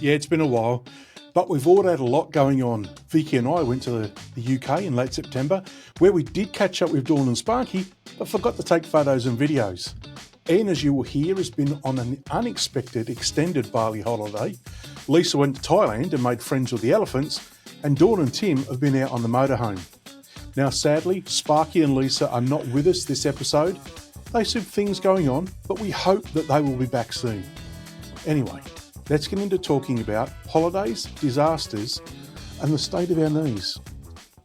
Yeah, it's been a while, but we've all had a lot going on. Vicky and I went to the UK in late September, where we did catch up with Dawn and Sparky, but forgot to take photos and videos. Ian, as you will hear, has been on an unexpected extended Bali holiday. Lisa went to Thailand and made friends with the elephants, and Dawn and Tim have been out on the motorhome. Now, sadly, Sparky and Lisa are not with us this episode. They have things going on, but we hope that they will be back soon. Anyway, let's get into talking about holidays, disasters, and the state of our knees.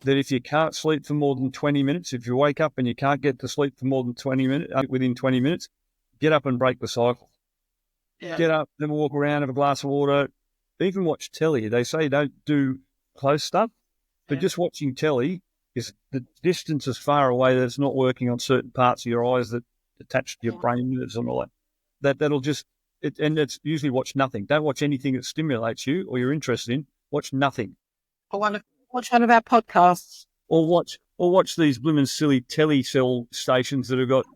That if you can't sleep for more than 20 minutes, if you wake up and you can't get to sleep for more than 20 minutes, within 20 minutes, get up and break the cycle. Yeah. Get up, then walk around, have a glass of water, even watch telly. They say don't do close stuff, but just watching telly is the distance is far away that it's not working on certain parts of your eyes that attach to your brain nerves and all that. That'll just, and it's usually watch nothing. Don't watch anything that stimulates you or you're interested in. Watch nothing. I want to watch one of our podcasts. Or watch these blooming silly telly-cell stations that have got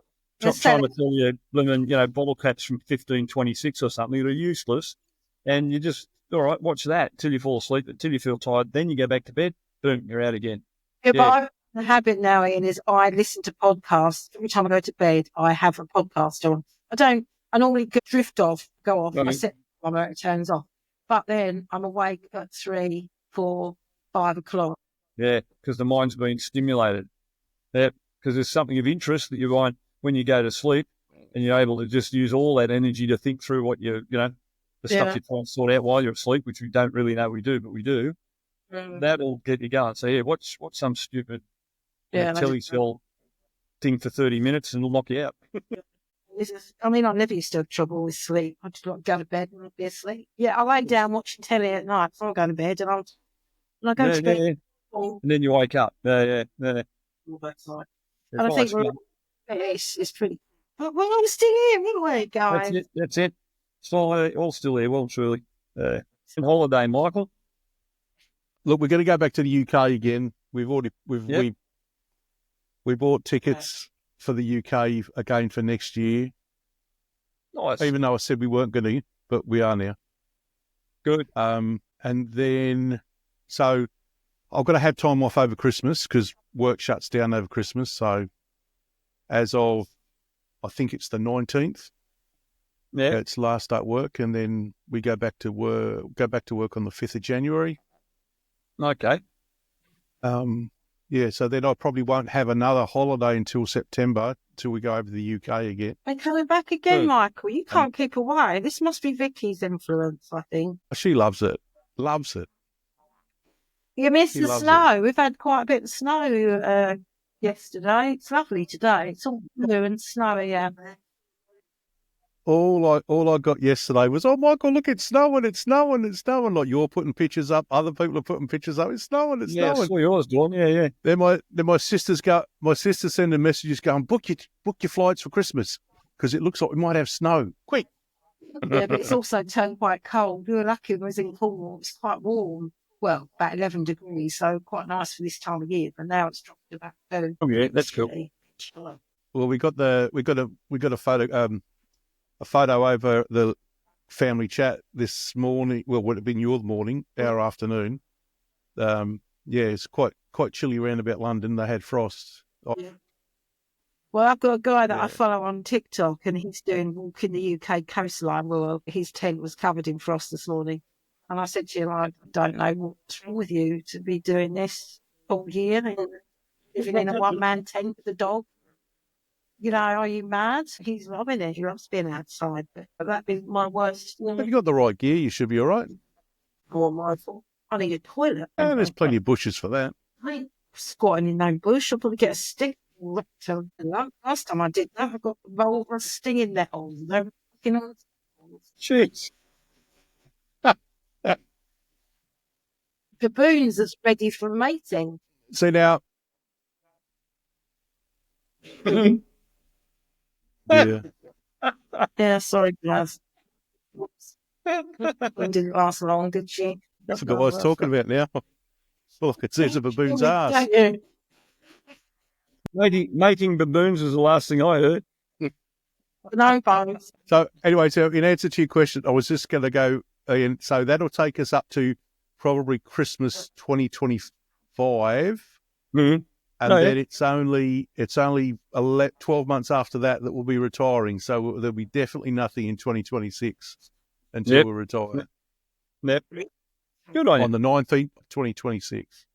trying to tell you blooming, bottle caps from 1526 or something that are useless. And you just, all right, watch that till you fall asleep, until you feel tired. Then you go back to bed. Boom, you're out again. Yeah, but the habit now, Ian, is I listen to podcasts. Every time I go to bed, I have a podcast on. I normally drift off, go off. I set my motor, it turns off. But then I'm awake at 3, 4, 5 o'clock. Yeah, because the mind's been stimulated. Yeah, because there's something of interest that you find when you go to sleep, and you're able to just use all that energy to think through what the stuff you're trying to sort out while you're asleep, which we don't really know we do, but we do. That'll get you going. So, watch some stupid telly-cell thing for 30 minutes and it'll knock you out. I never used to have trouble with sleep. I just go to bed and be asleep. Yeah, I lay down watching telly at night before I go to bed, and I go to bed. Yeah. And then you wake up. Yeah. All that's right. And I think it's pretty. But we're all still here, aren't we, guys? That's it. It's all still here, well and truly. On holiday, Michael. Look, we're going to go back to the UK again. We bought tickets for the UK again for next year. Nice. Even though I said we weren't going to, but we are now. Good. And then, so I've got to have time off over Christmas because work shuts down over Christmas. So as of, I think it's the 19th. Yeah. It's last day at work, and then we go back to work on the 5th of January. Okay. So then I probably won't have another holiday until September, till we go over to the UK again. They're coming back again, Michael. You can't keep away. This must be Vicky's influence, I think. She loves it. Loves it. You missed the snow. We've had quite a bit of snow yesterday. It's lovely today. It's all blue and snowy out there. All I got yesterday was, oh, Michael, look, it's snowing, it's snowing, it's snowing. Like, you're putting pictures up, other people are putting pictures up, it's snowing, it's snowing. Yeah, I saw yours, Dawn. Yeah. Then my sisters sending messages going, book your flights for Christmas because it looks like we might have snow. Quick. Yeah, but it's also turned quite cold. We were lucky it was in Cornwall. It's quite warm. Well, about 11 degrees, so quite nice for this time of year. But now it's dropped to about 2. Oh yeah, that's cool. Well, we got a photo over the family chat this morning. Well, would have been your morning, our afternoon. It's quite chilly around about London. They had frost. Yeah. Well, I've got a guy that I follow on TikTok, and he's doing walking the UK coastline. Well, his tent was covered in frost this morning. And I said to him, I don't know what's wrong with you to be doing this all year, living in a one-man tent with a dog. Are you mad? He's loving it. He loves being outside. But that'd be my worst. If you got the right gear, you should be all right. Oh, my fault. I need a toilet. Yeah, there's plenty of bushes for that. I ain't squatting in no bush. I'll probably get a stick. Last time I did that, I got a roll of stinging nettles. Jeez. Baboons that's ready for mating. See now. Yeah, sorry, guys. Didn't last long, did she? I forgot what I was talking about now. Well, I could see it's a baboon's ass. Mating baboons was the last thing I heard. No bones. So anyway, in answer to your question, I was just going to go and so that'll take us up to probably Christmas 2025. Mm-hmm. And then it's only 12 months after that we'll be retiring. So there'll be definitely nothing in 2026 until we retire. Yep. Good on you. On the 19th of 2026.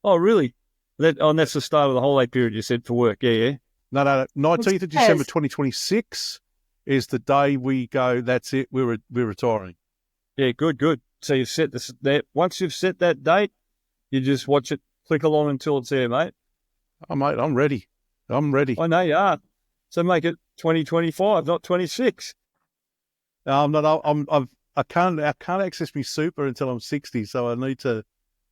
Oh, really? That's the start of the holiday period you said for work. Yeah. No. 19th of December 2026 is the day we go, that's it, we're retiring. Yeah, good. So you've set once you've set that date, you just watch it click along until it's there, mate. Oh, mate, I'm ready. I know you are. So make it 2025, not 26. No, I'm not. I can't access my super until I'm 60, so I need to.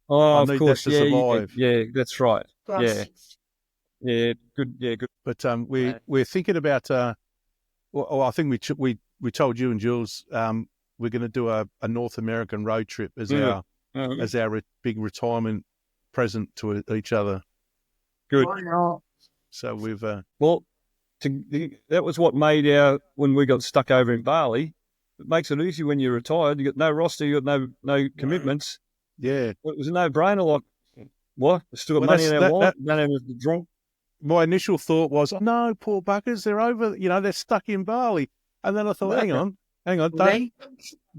Oh, of course, that to survive. Yeah, that's right. Yeah, good. Yeah, good. But we're thinking about. Well, I think we told you and Jules we're going to do a North American road trip as our big retirement present to each other. Good. So we've that was what made when we got stuck over in Bali. It makes it easy when you're retired. You got no roster, you got no commitments. Yeah, it was a no-brainer. Like, what? We still got money in our wallet. Don't have to drink. My initial thought was, oh, no, poor buggers, they're over. They're stuck in Bali. And then I thought, hang on,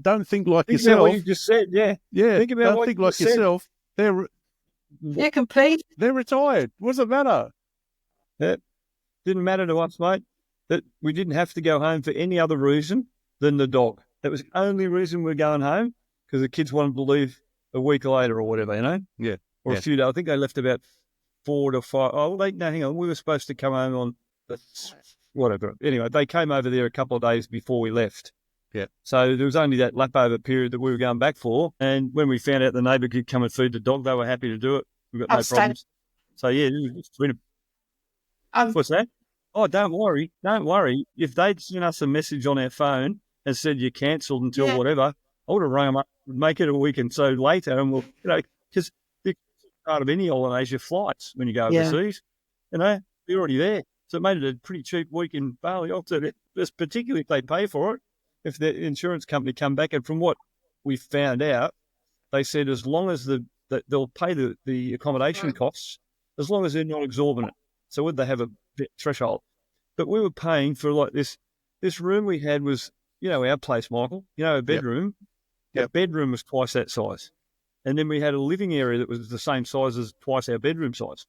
don't think like yourself. Think about what you just said. Yeah. Think about don't what think you like yourself. Said. They're complete. They're retired. What's the matter? That didn't matter to us, mate. That we didn't have to go home for any other reason than the dog. That was the only reason we were going home, because the kids wanted to leave a week later or whatever, Yeah. Or a few days. I think they left about 4 to 5. Oh, hang on. We were supposed to come home on whatever. Anyway, they came over there a couple of days before we left. Yeah. So there was only that lap over period that we were going back for. And when we found out the neighbour could come and feed the dog, they were happy to do it. We've got no problems. So, yeah, it was freedom. What's that? Oh, don't worry. If they'd sent us a message on our phone and said you cancelled until whatever, I would have rung them up, make it a week and so later, and we'll, because part of any holidays, your flights when you go overseas, you're already there. So it made it a pretty cheap week in Bali. Particularly if they pay for it, if the insurance company come back. And from what we found out, they said as long as they'll pay the accommodation costs, as long as they're not exorbitant. So would they have a threshold? But we were paying for like this room we had was, our place, Michael, a bedroom. Our bedroom was twice that size. And then we had a living area that was the same size as twice our bedroom size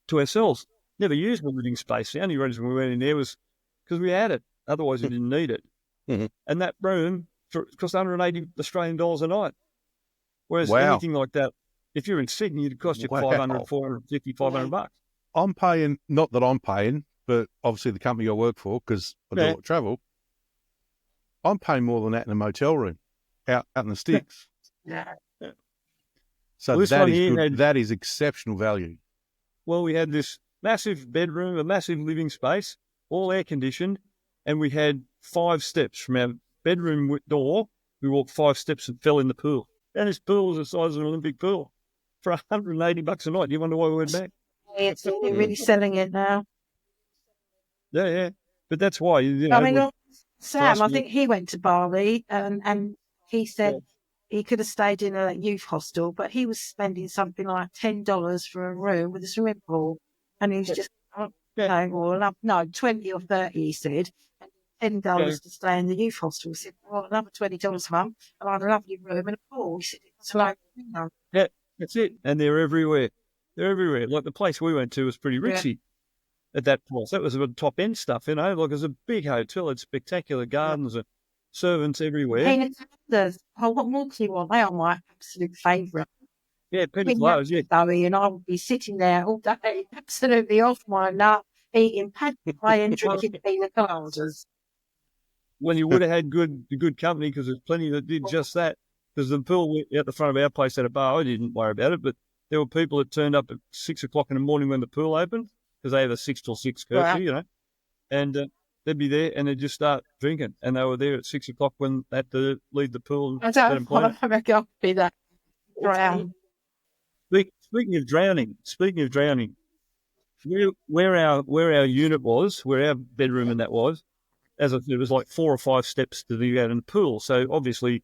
to ourselves. Never used the living space. The only reason we went in there was because we had it. Otherwise, we didn't need it. Mm-hmm. And that room cost 180 Australian dollars a night. Whereas anything like that, if you're in Sydney, it'd cost you 500, 450, 500 bucks. I'm paying, not that I'm paying, but obviously the company I work for, because I do a lot of travel, I'm paying more than that in a motel room out in the sticks. So that is good. That is exceptional value. Well, we had this massive bedroom, a massive living space, all air conditioned, and we had 5 steps from our bedroom door. We walked 5 steps and fell in the pool. And this pool was the size of an Olympic pool for $180 a night. Do you wonder why we went back? They're really selling it now. Yeah. But that's why. Sam, I think he went to Bali and he said he could have stayed in a youth hostel, but he was spending something like $10 for a room with a swimming pool. And he was just, 20 or 30, he said. $10 to stay in the youth hostel. He said, well, another $20 a month, and I had a lovely room and a pool. He said, it's like, Yeah, that's it. And they're everywhere. Like the place we went to was pretty ritzy at that point. That was the top end stuff, Like it was a big hotel, had spectacular gardens and servants everywhere. What more do you want? They are my absolute favourite. Yeah, penny clothes, And I would be sitting there all day, absolutely off my nut, eating pad thai and drinking pina coladas. When you would have had good company, because there's plenty that did just that. Because the pool at the front of our place had a bar. I didn't worry about it, but there were people that turned up at 6 o'clock in the morning when the pool opened, because they have a 6 till 6 curfew, and they'd be there and they'd just start drinking. And they were there at 6 o'clock when they had to leave the pool. I don't want to be that drown. Speaking of drowning, where our unit was, where our bedroom and that was, as I said, it was like 4 or 5 steps to the out in the pool. So obviously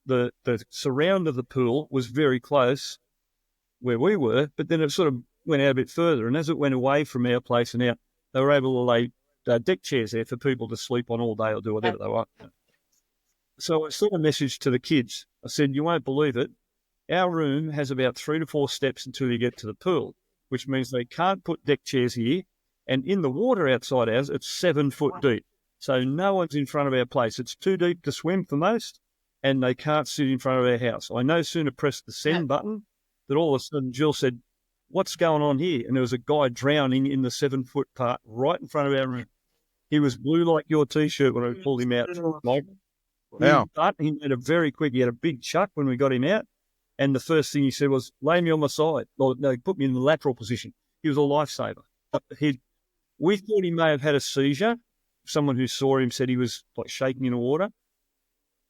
the surround of the pool was very close where we were, but then it sort of went out a bit further. And as it went away from our place and out, they were able to lay deck chairs there for people to sleep on all day or do whatever they want. So I sent a message to the kids. I said, you won't believe it. Our room has about 3 to 4 steps until you get to the pool, which means they can't put deck chairs here. And in the water outside ours, it's 7 foot deep. So no one's in front of our place. It's too deep to swim for most, and they can't sit in front of our house. I no sooner pressed the send button that all of a sudden Jill said, what's going on here? And there was a guy drowning in the 7 foot part right in front of our room. He was blue like your T-shirt when I pulled him out, Mike. Wow. But he made a very quick, he had a big chuck when we got him out. And the first thing he said was, lay me on my side. Well, no, he put me in the lateral position. He was a lifesaver. We thought he may have had a seizure. Someone who saw him said he was like shaking in the water.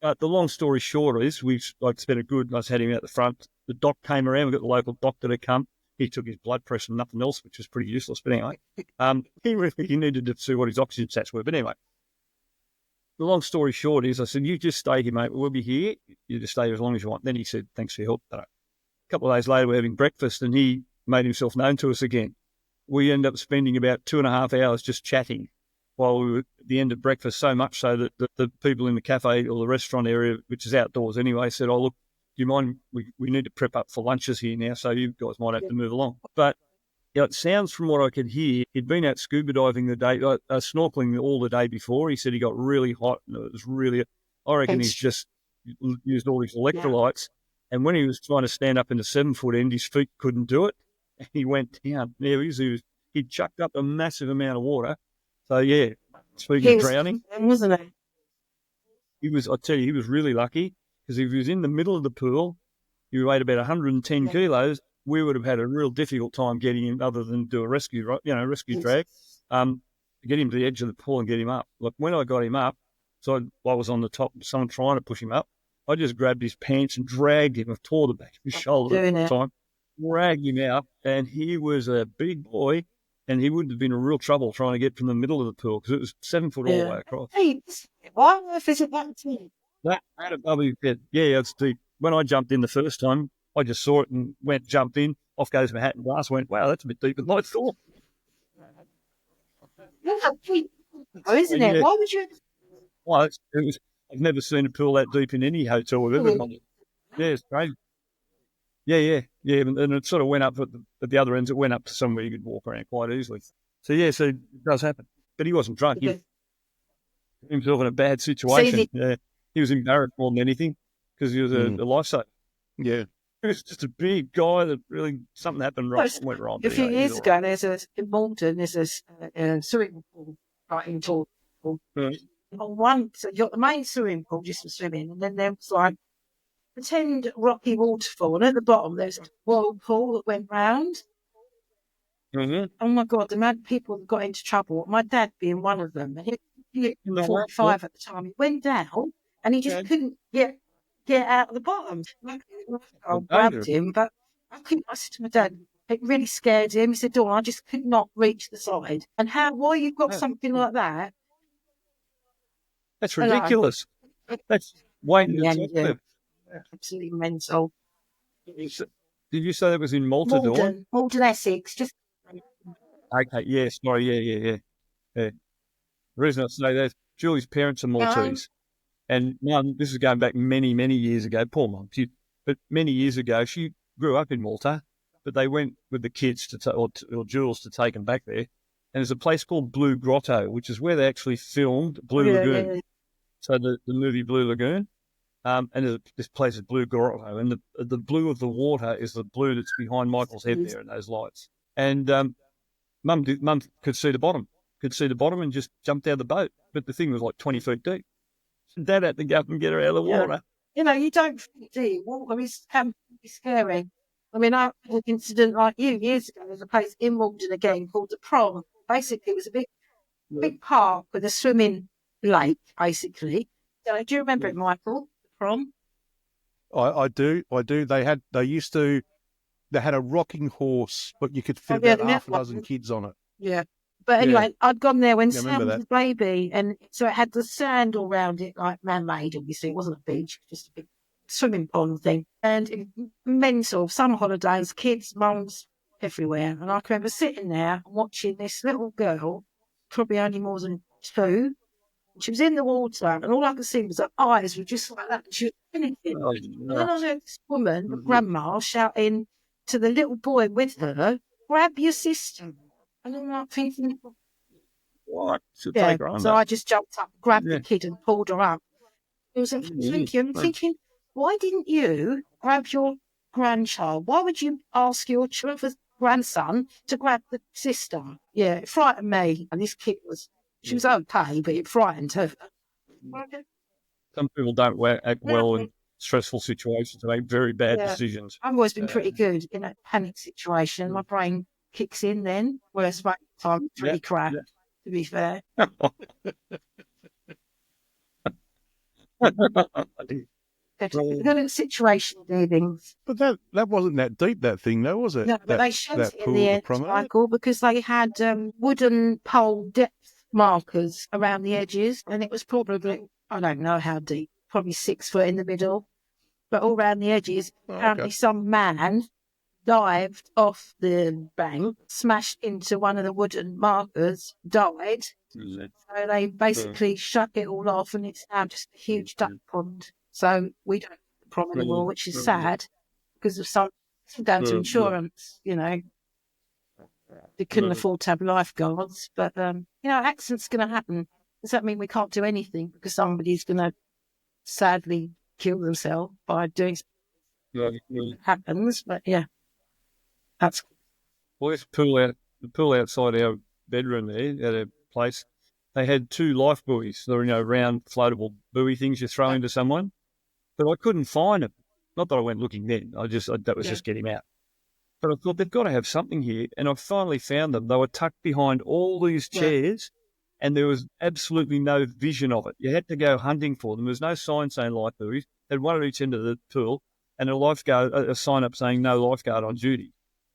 But the long story short is I had him out the front. The doc came around. We got the local doctor to come. He took his blood pressure and nothing else, which was pretty useless. But anyway, he needed to see what his oxygen stats were. But anyway, the long story short is I said, you just stay here, mate. We'll be here. You just stay here as long as you want. Then he said, thanks for your help. A couple of days later, we're having breakfast and he made himself known to us again. We ended up spending about 2.5 hours just chatting while we were at the end of breakfast, so much so that the people in the cafe or the restaurant area, which is outdoors anyway, said, oh, look, do you mind? We need to prep up for lunches here now, so you guys might have to move along. But it sounds from what I could hear, he'd been out scuba diving the day, snorkeling all the day before. He said he got really hot and it was really, I reckon he's just used all his electrolytes. Yeah. And when he was trying to stand up in the 7 foot end, his feet couldn't do it. And he went down. Yeah, he chucked up a massive amount of water. So, yeah, speaking of drowning. Wasn't he? I tell you, he was really lucky because if he was in the middle of the pool, he weighed about 110 kilos, we would have had a real difficult time getting him other than do a rescue drag, to get him to the edge of the pool and get him up. Look, when I got him up, so I was on the top, someone trying to push him up, I just grabbed his pants and dragged him. I tore the back of his shoulder at the time, dragged him out, and he was a big boy. And he would have been in real trouble trying to get from the middle of the pool because it was 7 foot all the way across. Hey, why on earth is it that deep? That above his head. Yeah, it's deep. When I jumped in the first time, I just saw it and jumped in. Off goes my hat and glass. Went, wow, that's a bit deeper than I thought. Isn't it? Why would you? Well, I've never seen a pool that deep in any hotel I've ever gone to. Yeah, it's crazy. Yeah. And it sort of went up at the other ends. It went up to somewhere you could walk around quite easily. So it does happen. But he wasn't drunk. He put himself in a bad situation. He was embarrassed more than anything because he was a lifesaver. Yeah. He was just a big guy that really something happened went wrong. A few years ago, in Malton, there's a swimming pool right in Torquay. On one, so you've got the main swimming pool just for swimming, and then there was like pretend rocky waterfall, and at the bottom there's a whirlpool that went round. Mm-hmm. Oh my God, the amount of people that got into trouble, my dad being one of them. He was 45 at the time. He went down and he just couldn't get out of the bottom. I grabbed him, but I said to my dad, it really scared him. He said, Dawn, I just could not reach the side. And why you've got something like that? That's ridiculous. That's way too absolutely mental. Did you say that was in Malta, Dawn? Malton, Essex. Just okay. Yeah. Sorry. Yeah. The reason I say that, Julie's parents are Maltese, and Mum, this is going back many, many years ago. Poor Mum, but many years ago, she grew up in Malta, but they went with the kids or Jules to take them back there. And there's a place called Blue Grotto, which is where they actually filmed Blue Lagoon. Yeah. So the movie Blue Lagoon. And this place is Blue Grotto, and the blue of the water is the blue that's behind Michael's head there in those lights. And Mum could see the bottom, and just jumped out of the boat. But the thing was like 20 feet deep. Dad had to go up and get her out of the water. You know, you don't think, do you? Water can be scary. I mean, I had an incident like you years ago. There's a place in Malton again called the Prom. Basically, it was a big park with a swimming lake, basically. Do you remember it, Michael? Prom? I do. They had a rocking horse, but you could fit about half a dozen kids on it. Yeah. But anyway, I'd gone there when Yeah, I remember Sam was a baby, and so it had the sand all around it, like man-made, obviously. It wasn't a beach, just a big swimming pond thing. And mental, summer holidays, kids, mums, everywhere. And I can remember sitting there and watching this little girl, probably only more than 2. She was in the water, and all I could see was her eyes were just like that. She was anything. Oh, And then I heard this woman, grandma, shouting to the little boy with her, "Grab your sister." And I'm like thinking, what? Should yeah. take her So under. I just jumped up, grabbed Yeah. the kid, and pulled her up. It was thank you. I'm thinking, why didn't you grab your grandchild? Why would you ask your grandson to grab the sister? Yeah, it frightened me. And this kid she was okay, but it frightened her. Some people don't act well in stressful situations and make very bad decisions. I've always been pretty good in a panic situation. My brain kicks in then, whereas my time it's really crap, to be fair. Good at situation dealings. But that wasn't that deep, that thing, though, was it? No, but they showed it in pool the at end, Promenade? Michael, because they had wooden pole depth markers around the edges, and it was probably, I don't know how deep, probably 6 foot in the middle, but all around the edges. Apparently some man dived off the bank, smashed into one of the wooden markers, died. So they basically shut it all off, and it's now just a huge duck pond. So we don't have the prom anymore, which is sad because of some down to insurance, you know. They couldn't afford to have lifeguards, but accidents going to happen. Does that mean we can't do anything because somebody's going to sadly kill themselves by doing something? It happens, but yeah, that's. Well, the pool outside our bedroom there at a place, they had 2 life buoys. They're, round floatable buoy things you throw into someone. But I couldn't find them. Not that I went looking then. That was just get him out. But I thought they've got to have something here. And I finally found them. They were tucked behind all these chairs and there was absolutely no vision of it. You had to go hunting for them. There was no sign saying life buoys. They had one at each end of the pool and a sign up saying no lifeguard on duty.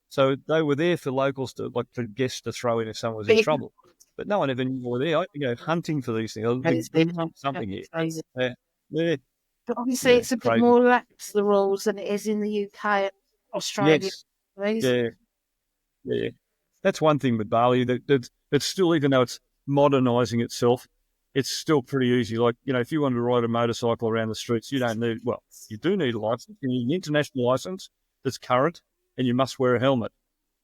So they were there for locals for guests to throw in if someone was in trouble. But no one ever knew they were there. I had to go hunting for these things. I think something here. Yeah. But obviously it's a bit more lax, the rules, than it is in the UK and Australia. Yes. Yeah. That's one thing with Bali. That's still, even though it's modernising itself, it's still pretty easy. Like, if you want to ride a motorcycle around the streets, you don't need, you do need a licence. You need an international licence that's current, and you must wear a helmet.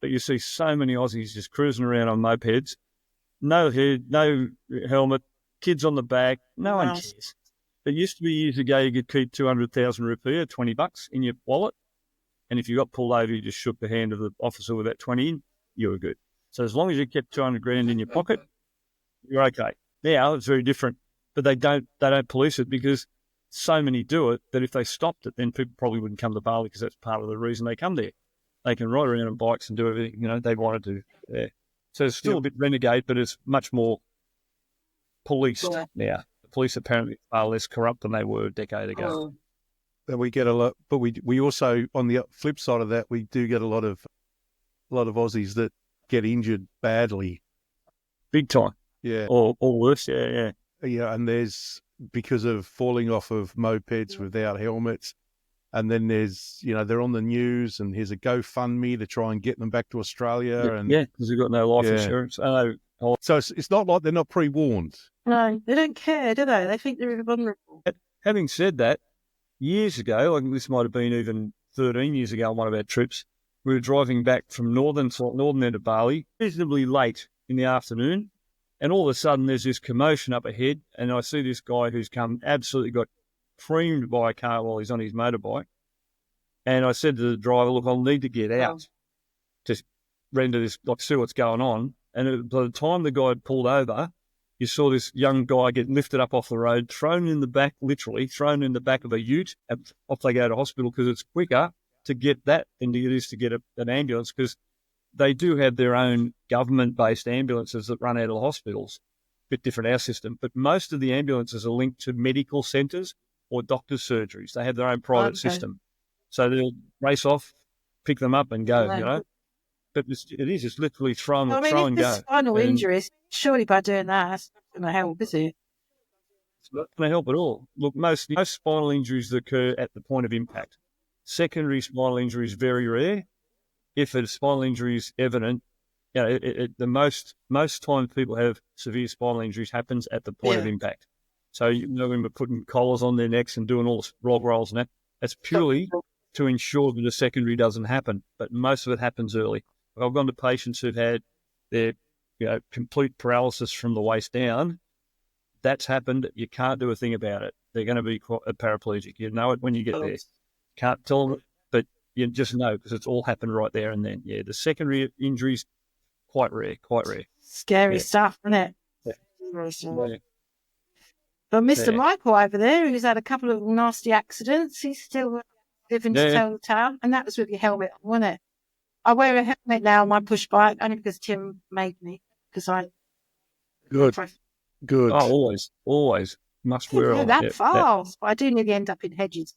But you see so many Aussies just cruising around on mopeds, no head, no helmet, kids on the back, no one cares. It used to be years ago you could keep 200,000 rupiah, $20 in your wallet, and if you got pulled over, you just shook the hand of the officer with that 20 in, you were good. So as long as you kept 200 grand in your pocket, you're okay. Now it's very different, but they don't police it because so many do it that if they stopped it, then people probably wouldn't come to Bali because that's part of the reason they come there. They can ride around on bikes and do everything they want to do there. So it's still a bit renegade, but it's much more policed now. The police apparently are far less corrupt than they were a decade ago. And we get a lot, but we also, on the flip side of that, we do get a lot of Aussies that get injured badly, big time. Yeah, or worse. Yeah. And there's because of falling off of mopeds without helmets, and then there's they're on the news, and here's a GoFundMe to try and get them back to Australia, and because they've got no life insurance. So it's not like they're not pre-warned. No, they don't care, do they? They think they're vulnerable. Having said that, years ago, I think this might have been even 13 years ago on one of our trips, we were driving back from northern end of Bali, reasonably late in the afternoon, and all of a sudden there's this commotion up ahead, and I see this guy who's absolutely got creamed by a car while he's on his motorbike, and I said to the driver, look, I'll need to get out to render this, see what's going on, and by the time the guy had pulled over, you saw this young guy get lifted up off the road, thrown in the back of a ute, and off they go to hospital because it's quicker to get that than it is to get an ambulance, because they do have their own government-based ambulances that run out of the hospitals. A bit different our system, but most of the ambulances are linked to medical centres or doctors' surgeries. They have their own private system. So they'll race off, pick them up and go, but it's literally throw I mean, throw if and there's go. spinal And injuries, surely by doing that, it's not going to help, is it? it's not going to help at all. Look, most spinal injuries occur at the point of impact. Secondary spinal injury is very rare. If a spinal injury is evident, the most times people have severe spinal injuries happens at the point of impact. So when we're putting collars on their necks and doing all the log rolls and that's purely to ensure that a secondary doesn't happen. But most of it happens early. I've gone to patients who've had their complete paralysis from the waist down. That's happened. You can't do a thing about it. They're going to be paraplegic. You know it when you get there. Can't tell them, but you just know because it's all happened right there and then. Yeah, the secondary injuries, quite rare. Scary stuff, isn't it? Yeah. But Mr. Michael over there, who's had a couple of nasty accidents, he's still living to tell the tale. And that was with your helmet on, wasn't it? I wear a helmet now on my push bike only because Tim made me. Because I... Good. Oh, always. Must wear it. That fast. But I do nearly end up in hedges.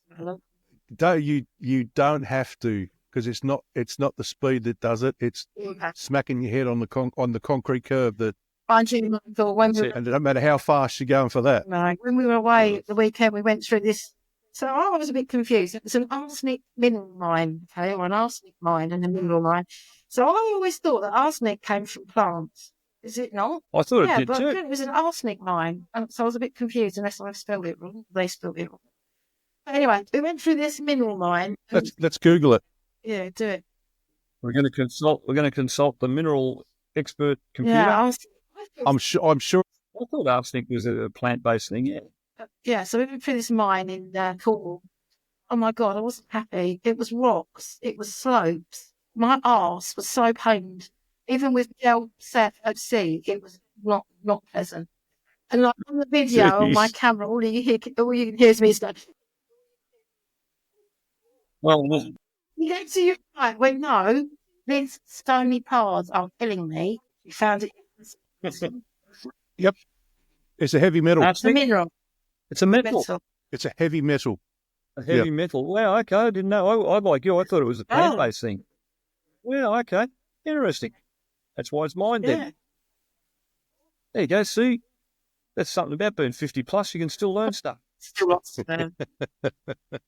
You don't have to, because it's not the speed that does it. It's smacking your head on the concrete curb that. And it don't matter how fast you're going for that. No, when we were away at the weekend, we went through this. So I was a bit confused. It was an arsenic mineral mine, or an arsenic mine and a mineral mine. So I always thought that arsenic came from plants. Is it not? I thought it did but too. It was an arsenic mine. And so I was a bit confused unless I spelled it wrong. They spelled it wrong. But anyway, we went through this mineral mine. Let's Google it. Yeah, do it. We're going to consult the mineral expert computer. Yeah, I'm sure. I thought arsenic was a plant-based thing. Yeah. Yeah. So we went through this mine in Cornwall. Oh my God, I wasn't happy. It was rocks. It was slopes. My arse was so pained. Even with gel set at sea, it was not pleasant. And like on the video on my camera, all you can hear is me going. Well, you get to your right. Well, no, these stony paths are killing me. You found it. Yep. It's a heavy metal. It's a mineral. It's a metal. It's a heavy metal. A heavy metal. Wow, okay. I didn't know. I like you. I thought it was a plant-based thing. Well, okay. Interesting. That's why it's mine then. There you go. See, that's something about being 50 plus. You can still learn stuff. Still lots to learn.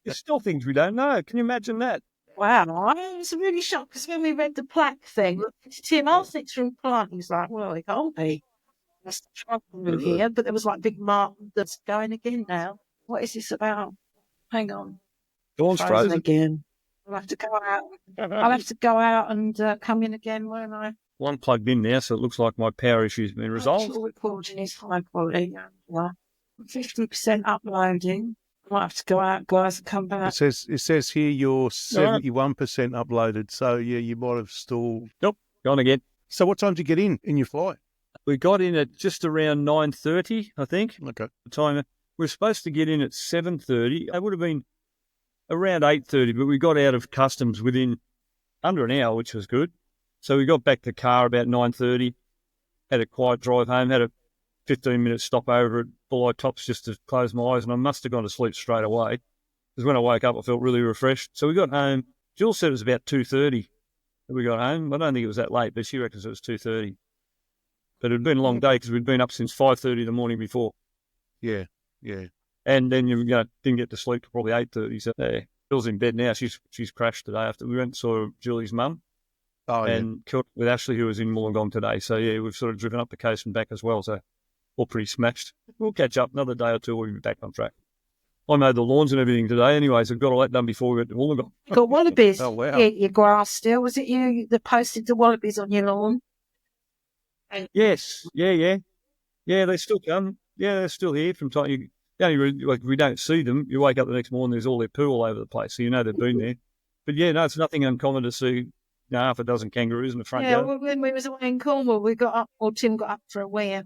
There's still things we don't know. Can you imagine that? Wow, I was really shocked because when we read the plaque thing, Tim arsenic's from plant. He was like, well, it can't be. That's the trouble here. But there was like big mark that's going again now. What is this about? Hang on. Dawn's frozen again. I'll have to go out. I'll have to go out and come in again, won't I? One plugged in now, so it looks like my power issue's been resolved. Actual recording is high quality. 50% uploading. I might have to go out, guys, and come back. It says here you're 71% uploaded, so yeah, you might have stalled. Nope, gone again. So what time did you get in your flight? We got in at just around 9:30, I think. Okay. The time we were supposed to get in at 7:30. It would have been around 8:30, but we got out of customs within under an hour, which was good. So we got back to the car about 9:30, had a quiet drive home, had a 15-minute stop over at Bulli Tops just to close my eyes, and I must have gone to sleep straight away because when I woke up, I felt really refreshed. So we got home. Jill said it was about 2:30 that we got home. I don't think it was that late, but she reckons it was 2:30. But it had been a long day because we'd been up since 5:30 the morning before. Yeah. And then you didn't get to sleep till probably 8:30. So Jill's in bed now. She's crashed today after we went and saw Julie's mum. And killed with Ashley, who was in Wollongong today. So, yeah, we've sort of driven up the coast and back as well. So, all pretty smashed. We'll catch up another day or two. We'll be back on track. I mowed the lawns and everything today anyway, so I've got all that done before we went to Wollongong. You got wallabies. Oh, wow. Your grass still. Was it you that posted the wallabies on your lawn? Yes. Yeah, they still come. Yeah, they're still here from time. We don't see them. You wake up the next morning, there's all their poo all over the place, so you know they've been there. But, yeah, no, it's nothing uncommon to see half a dozen kangaroos in the front yard. Yeah, well, when we was away in Cornwall, Tim got up for a wee at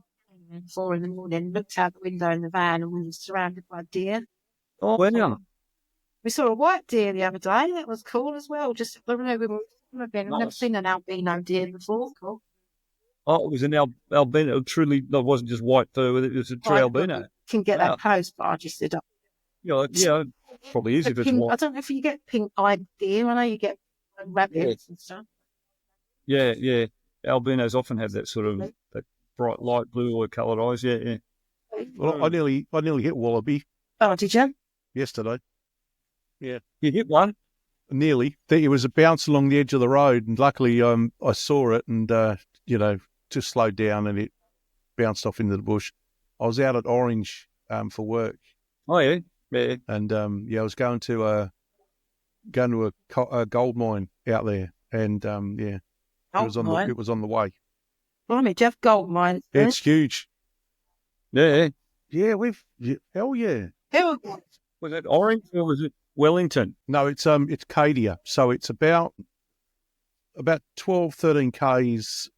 4 a.m, looked out the window in the van, and we were surrounded by deer. Oh, wow. We saw a white deer the other day. That was cool as well. Just, I don't know, we've never seen an albino deer before. Cool. Oh, it was an albino. Truly, it wasn't just white fur. It was a true albino. You can get that close, but I just did up. Yeah, probably is if it's white. I don't know if you get pink-eyed deer. I know you get rabbits and stuff. Yeah, yeah. Albinos often have that sort of that bright light blue or coloured eyes. Yeah, yeah. Well, I nearly hit wallaby Oh, did you? yesterday. Yeah, You hit one? nearly. It was a bounce along the edge of the road, and luckily I saw it and just slowed down and it bounced off into the bush. I was out at Orange for work. Oh yeah, yeah. And I was going to a gold mine out there, and it was on the way. Blimey, do you have gold mines? It's huge. Yeah. Hell yeah. Was it Orange or was it Wellington? No, it's Cadia, so it's about 12, 13 k's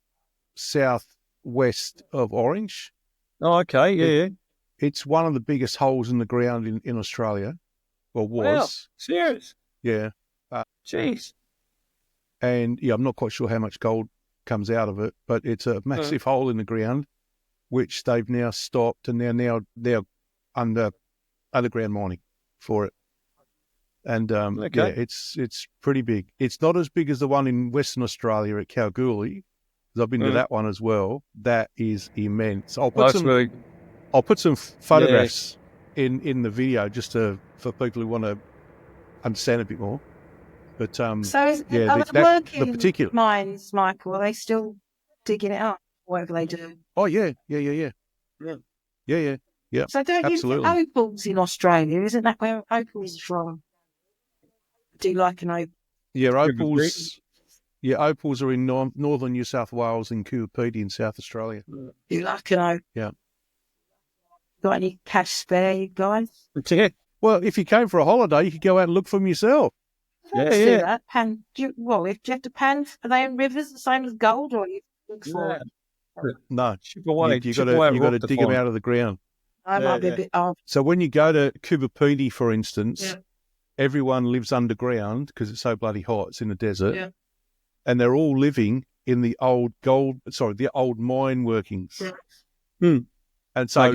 southwest of Orange. Oh, okay, yeah. It's one of the biggest holes in the ground in Australia, or was. Wow, serious? Yeah. Jeez. And I'm not quite sure how much gold comes out of it, but it's a massive hole in the ground, which they've now stopped, and they're underground mining for it. And it's pretty big. It's not as big as the one in Western Australia at Kalgoorlie, because I've been to that one as well. That is immense. I'll put some photographs in the video just for people who want to understand a bit more. But so the particular mines, Michael, are they still digging it up, whatever they do? Oh yeah. So don't absolutely. You get opals in Australia? Isn't that where opals is from? Do you like an opal? Yeah, opals. Yeah, opals are in northern New South Wales and Coopede in South Australia. You like an opal? Yeah. Got any cash spare, you guys? Yeah. Well, if you came for a holiday, you could go out and look for them yourself. Let's do that. If you have to pan, are they in rivers the same as gold, or you look for it? No, you got to dig them out of the ground. I might be a bit off. So when you go to Coopede, for instance, everyone lives underground because it's so bloody hot. It's in the desert, and they're all living in the old mine workings. Yeah. And so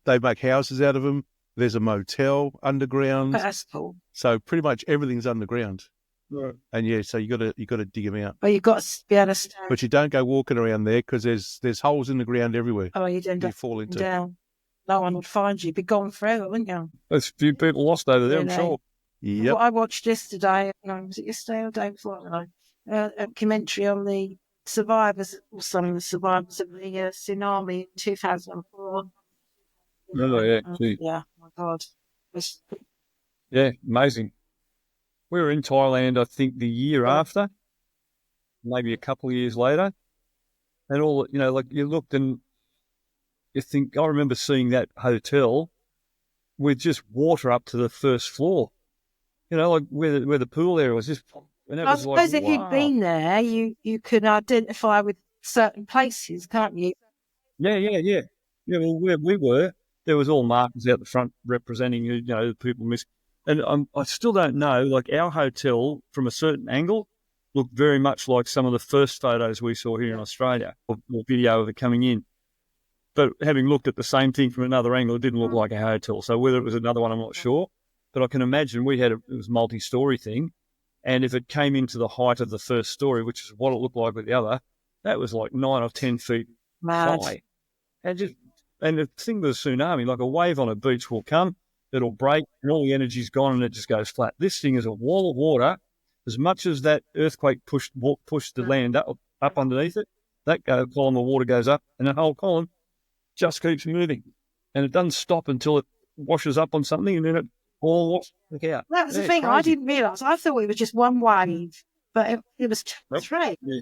they make houses out of them. There's a motel underground. That's cool. So pretty much everything's underground. Right. And so you got to dig them out. Well, you've got to be able to stand. But you don't go walking around there because there's holes in the ground everywhere. Oh, you'd end up fall into down. No one would find you. You'd be gone forever, wouldn't you? There's a few people lost over there, I'm sure. Yep. What I watched yesterday, was it yesterday or the day before? I don't know. A documentary on the survivors, or some of the survivors of the tsunami in 2004. Oh, yeah. Yeah, my God. Yeah, amazing. We were in Thailand, I think, the year after, maybe a couple of years later. And all, like you looked and you think, I remember seeing that hotel with just water up to the first floor. Like where the pool area was just. And I suppose if you'd been there, you could identify with certain places, can't you? Yeah. Yeah, well, where we were, there was all markers out the front representing, the people missing. And I still don't know, like our hotel from a certain angle looked very much like some of the first photos we saw here in Australia or video of it coming in. But having looked at the same thing from another angle, it didn't look like a hotel. So whether it was another one, I'm not sure. But I can imagine it was a multi-story thing. And if it came into the height of the first story, which is what it looked like with the other, that was like 9 or 10 feet high. And the thing with a tsunami, like a wave on a beach will come, it'll break, and all the energy's gone, and it just goes flat. This thing is a wall of water. As much as that earthquake pushed the land up underneath it, that column of water goes up, and that whole column just keeps moving. And it doesn't stop until it washes up on something, and then it all washes out. That was the thing. Crazy. I didn't realise. I thought it was just one wave, but it was three. Yeah.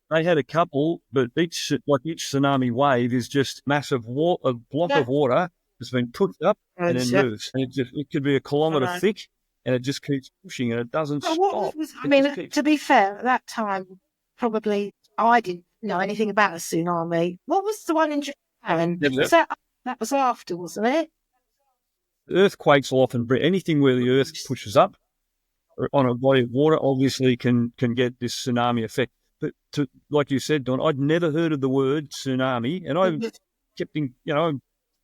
They had a couple, but each tsunami wave is just massive a block of water that's been pushed up and then moves. And it could be a kilometre thick, and it just keeps pushing, and it doesn't stop. To be fair, at that time, probably I didn't know anything about a tsunami. What was the one in Japan? That was after, wasn't it? Earthquakes will often bring anything where the earth pushes up on a body of water, obviously can get this tsunami effect. But like you said, Don, I'd never heard of the word tsunami, and I kept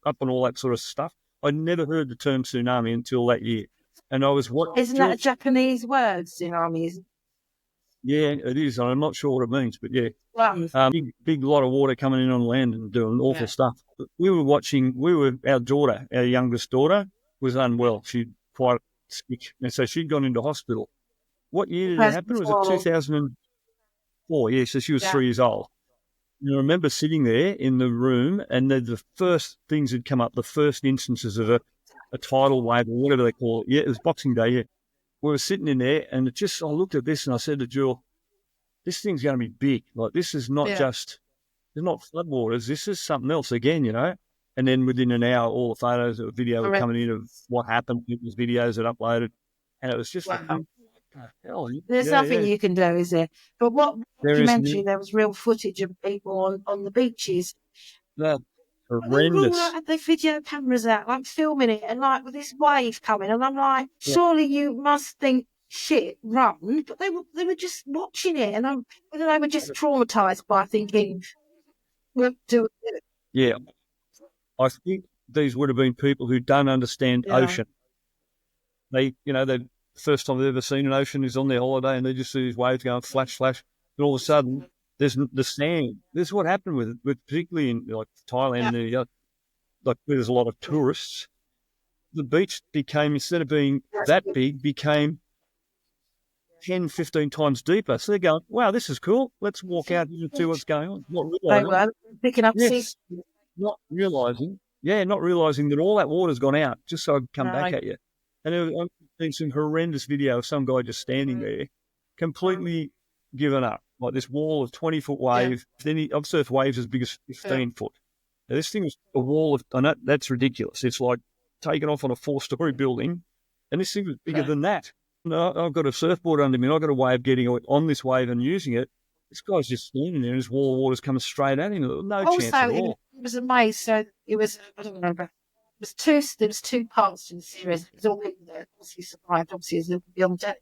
up on all that sort of stuff. I'd never heard the term tsunami until that year. And I was Isn't that a Japanese word, tsunami? Yeah, it is. I'm not sure what it means, but yeah. Wow. Big lot of water coming in on land and doing awful stuff. But our daughter, our youngest daughter, was unwell. She'd quite sick. And so she'd gone into hospital. What year did it happen? Was it 2004? Yeah, so she was 3 years old. And I remember sitting there in the room, and the first things had come up, the first instances of a tidal wave or whatever they call it. Yeah, it was Boxing Day, yeah. We were sitting in there, and I looked at this and I said to Jewel, this thing's going to be big. Like, this is not just, there's not floodwaters. This is something else again, you know. And then within an hour, all the photos or video were coming in of what happened. It was videos that uploaded. And it was just like, what the hell? There's nothing you can do, is there? But what there you mentioned, there was real footage of people on the beaches. That's horrendous. They all had their video cameras out, like filming it, and like with this wave coming. And I'm like, surely you must think, shit, run. But they were just watching it, and they were just traumatized by thinking, we'll do it. Yeah. I think these would have been people who don't understand ocean. They, the first time they've ever seen an ocean is on their holiday, and they just see these waves going flash, flash, and all of a sudden there's the sand. This is what happened with particularly in like Thailand, like where there's a lot of tourists. The beach became, instead of being that big, became 10, 15 times deeper. So they're going, wow, this is cool. Let's walk out and see what's going on. They were picking up not realising that all that water's gone out just so I can come back at you. And I've seen some horrendous video of some guy just standing there, completely given up, like this wall of 20-foot wave. Then I've surfed waves as big as 15 foot. Now, this thing was a wall of, I know that's ridiculous. It's like taken off on a 4-story building, and this thing was bigger than that. No, I've got a surfboard under me, and I've got a way of getting on this wave and using it. This guy's just standing there, and his wall of water's coming straight at him. No chance at all. It was amazing. So it was, I don't know, but there was two parts to the series. It was all people that obviously survived, obviously, as beyond death.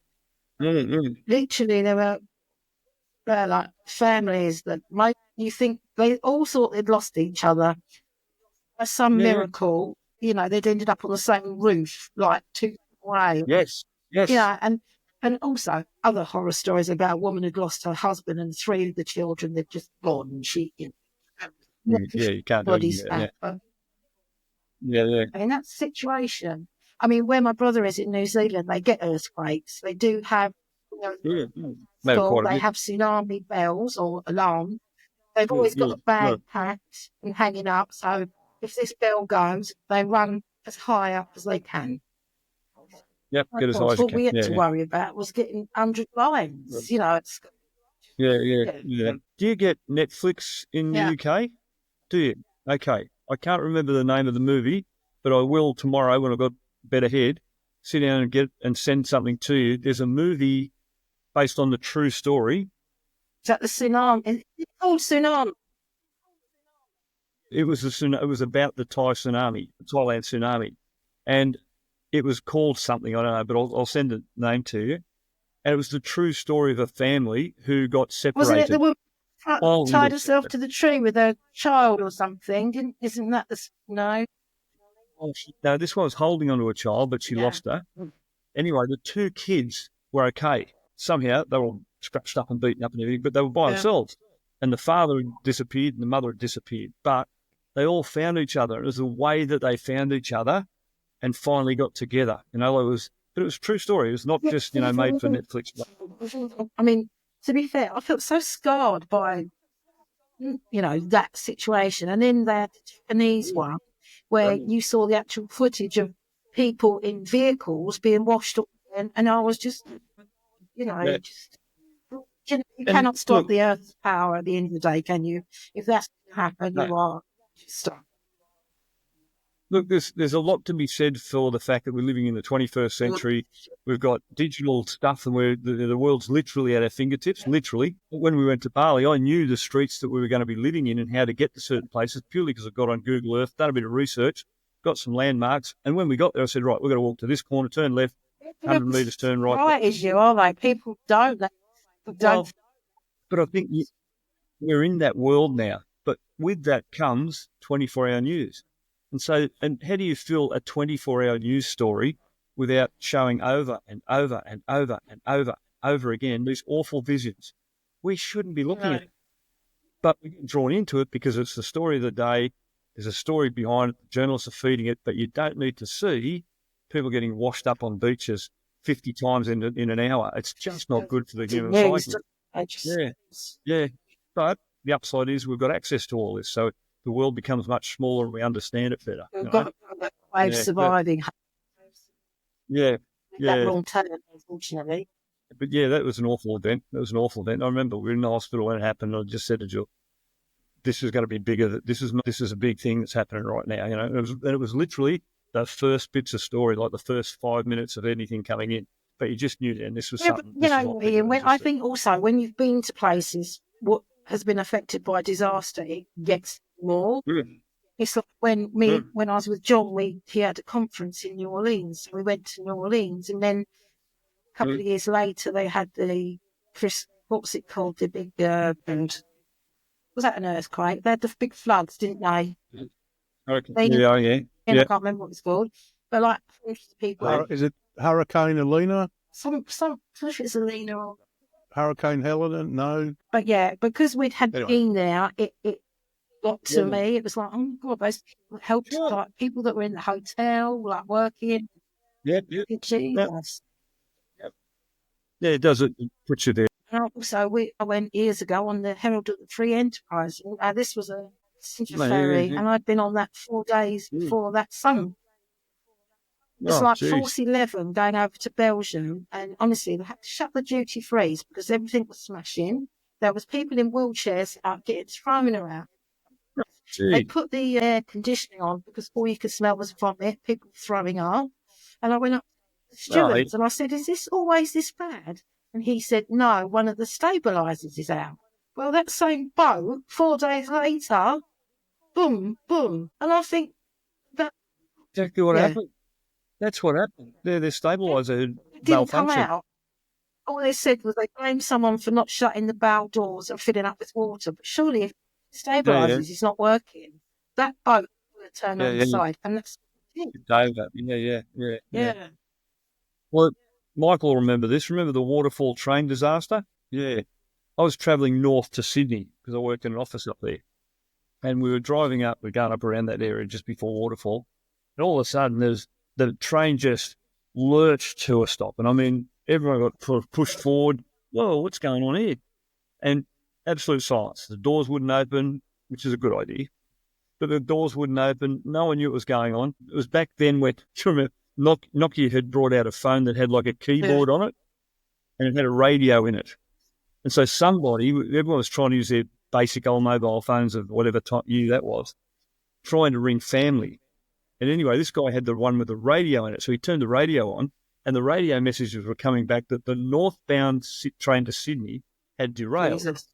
Literally, there were like families that you think they all thought they'd lost each other. By some miracle, they'd ended up on the same roof, like 2 feet away. Yes. And also other horror stories about a woman who'd lost her husband and 3 of the children they'd just gone, and she, you can't do it. In that situation, I mean, where my brother is in New Zealand, they get earthquakes. They do have, they have tsunami bells or alarm. They've always got a bag packed and hanging up. So if this bell goes, they run as high up as they can. Yep, get as high as you can. What we had to worry about was getting 100 lines. It's Do you get Netflix in the UK? Do you? Okay. I can't remember the name of the movie, but I will tomorrow when I've got a better head, sit down and send something to you. There's a movie based on the true story. Is that the tsunami? It's called Tsunami. It was about the Thailand tsunami. And it was called something, I don't know, but I'll send the name to you. And it was the true story of a family who got separated. Wasn't it the woman tied herself to the tree with her child or something? Isn't that no? No, this one was holding onto a child, but she lost her. Anyway, the 2 kids were okay. Somehow they were all scratched up and beaten up and everything, but they were by themselves. And the father had disappeared and the mother had disappeared. But they all found each other. It was the way that they found each other and finally got together. But it was a true story. It was not just, made for Netflix. I mean, to be fair, I felt so scarred by, that situation. And then that Japanese one, where you saw the actual footage of people in vehicles being washed up, and I was just, you cannot stop the Earth's power at the end of the day, can you? If that's going to happen, you are stuck. Look, there's a lot to be said for the fact that we're living in the 21st century. We've got digital stuff, and the world's literally at our fingertips, literally. When we went to Bali, I knew the streets that we were going to be living in and how to get to certain places purely because I got on Google Earth, done a bit of research, got some landmarks. And when we got there, I said, right, we've got to walk to this corner, turn left, 100 metres, turn right. Right as you are, like, people don't. Well, but I think we're in that world now. But with that comes 24-hour news. And how do you fill a 24-hour news story without showing over and over and over and over and over again, these awful visions. We shouldn't be looking at it. But we get drawn into it because it's the story of the day. There's a story behind it. Journalists are feeding it, but you don't need to see people getting washed up on beaches 50 times in an hour. It's just not good for the human psyche. Yeah. But the upside is we've got access to all this, so the world becomes much smaller and we understand it better. We've got a way of surviving. Yeah. That wrong turn, unfortunately. But yeah, that was an awful event. I remember we were in the hospital when it happened. I just said to Jill, "This is going to be bigger. This is a big thing that's happening right now." You know, it was literally the first bits of story, like the first 5 minutes of anything coming in. But you just knew then this was something. But, Ian, I think also when you've been to places what has been affected by disaster, it gets more. It's like when I was with John, he had a conference in New Orleans. So we went to New Orleans, and then a couple of years later, they had what was it called? The big, was that an earthquake? They had the big floods, didn't they? Okay. I can't remember what it's called. But like, people. Is it Hurricane Elena? Some, if it's Elena or Hurricane Helena? No. But yeah, because we'd been there, it got to me. It was like, oh God, those people helped, like people that were in the hotel, like working. Yeah. Jesus. Yeah, it does. It puts you there. And also, I went years ago on the Herald of the Free Enterprise. This was a ferry, and I'd been on that 4 days before that sunk. It's like Force 11 going over to Belgium, and honestly, they had to shut the duty frees because everything was smashing. There was people in wheelchairs getting thrown around. They put the air conditioning on because all you could smell was vomit, people throwing up. And I went up to the stewards and I said, "Is this always this bad?" And he said, "No, one of the stabilisers is out." Well, that same boat, 4 days later, boom, boom. And I think that... Exactly what happened. That's what happened. Their stabiliser didn't come out. All they said was they blamed someone for not shutting the bow doors and filling up with water. But surely if stabilisers is not working, that boat will turn on the side. And that's Yeah. Well, Michael will remember this. Remember the waterfall train disaster? Yeah. I was travelling north to Sydney because I worked in an office up there. And we were driving up, we're going up around that area just before waterfall. And all of a sudden, the train just lurched to a stop. And I mean, everyone got pushed forward. Whoa, what's going on here? And absolute silence. The doors wouldn't open, which is a good idea. But the doors wouldn't open. No one knew what was going on. It was back then when, Nokia had brought out a phone that had like a keyboard on it, and it had a radio in it. And so everyone was trying to use their basic old mobile phones of whatever year that was, trying to ring family. And anyway, this guy had the one with the radio in it. So he turned the radio on, and the radio messages were coming back that the northbound train to Sydney had derailed. Jesus.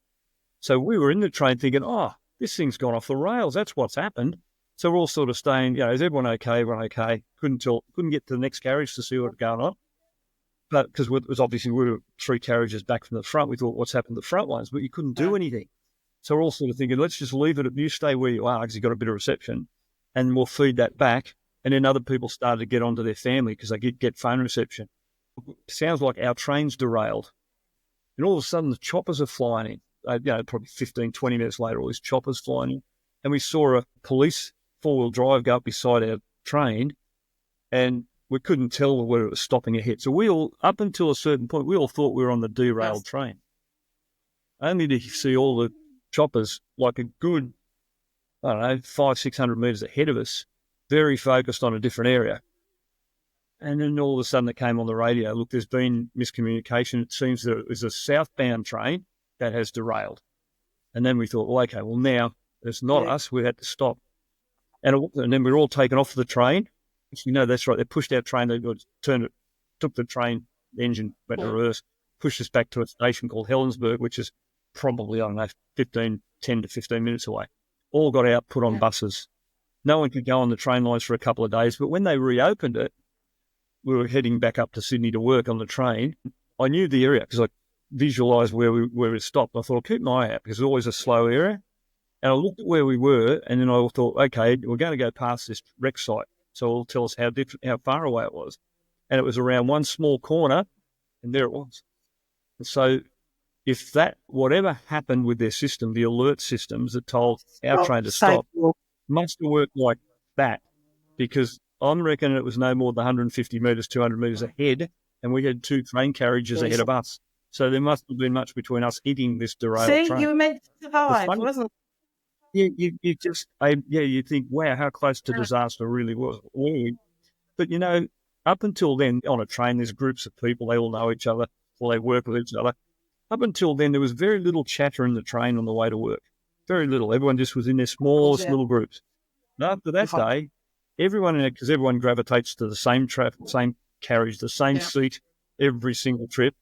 So we were in the train thinking, oh, this thing's gone off the rails. That's what's happened. So we're all sort of staying, is everyone okay? Everyone okay? Couldn't get to the next carriage to see what was going on. But because it was obviously we were 3 carriages back from the front, we thought, what's happened to the front ones? But you couldn't do anything. So we're all sort of thinking, let's just leave it. You stay where you are because you've got a bit of reception, and we'll feed that back. And then other people started to get onto their family because they get phone reception. It sounds like our train's derailed. And all of a sudden, the choppers are flying in. Probably 15, 20 minutes later, all these choppers flying in. And we saw a police 4-wheel drive go up beside our train, and we couldn't tell whether it was stopping ahead. So we all, up until a certain point, we all thought we were on the derailed train. Only to see all the choppers like a good, 500-600 metres ahead of us, very focused on a different area. And then all of a sudden it came on the radio, look, there's been miscommunication. It seems that it was a southbound train that has derailed. And then we thought, now it's not us, we had to stop. And then we were all taken off the train. That's right, they pushed our train, they took the train, the engine went in reverse, pushed us back to a station called Helensburgh, which is probably, 10 to 15 minutes away. All got out, put on buses. No one could go on the train lines for a couple of days, but when they reopened it, we were heading back up to Sydney to work on the train. I knew the area because I visualised where we stopped. I thought, I'll keep my eye out because it's always a slow area. And I looked at where we were, and then I thought, okay, we're going to go past this wreck site, so it'll tell us how far away it was. And it was around one small corner, and there it was. So if that, whatever happened with their system, the alert systems that told our train to stop, must have worked like that, because I'm reckoning it was no more than 150 metres, 200 metres ahead, and we had 2 train carriages ahead of us. So there must have been much between us hitting this derailed train. You were meant to survive, wasn't it? You just, you think, wow, how close to disaster really was. But, you know, up until then, on a train, there's groups of people, they all know each other, or they work with each other. Up until then, there was very little chatter in the train on the way to work. Very little. Everyone just was in their smallest little groups. And after that day, everyone in it, because everyone gravitates to the same same carriage, the same seat, every single trip.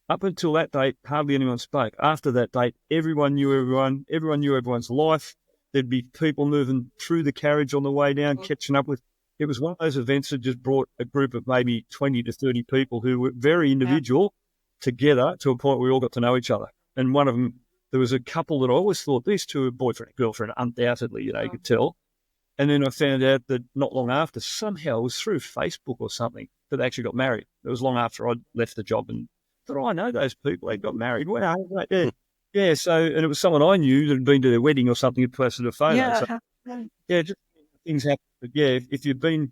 Up until that date, hardly anyone spoke. After that date, everyone knew everyone. Everyone knew everyone's life. There'd be people moving through the carriage on the way down, catching up with. It was one of those events that just brought a group of maybe 20 to 30 people who were very individual together to a point where we all got to know each other. And one of them, there was a couple that I always thought these two were boyfriend and girlfriend, undoubtedly, you know, you could tell. And then I found out that not long after, somehow it was through Facebook or something, that they actually got married. It was long after I'd left the job and thought, oh, I know those people. They got married. Wow. Yeah. So, and it was someone I knew that had been to their wedding or something, had posted a photo. Yeah. So, just things happen. But if you've been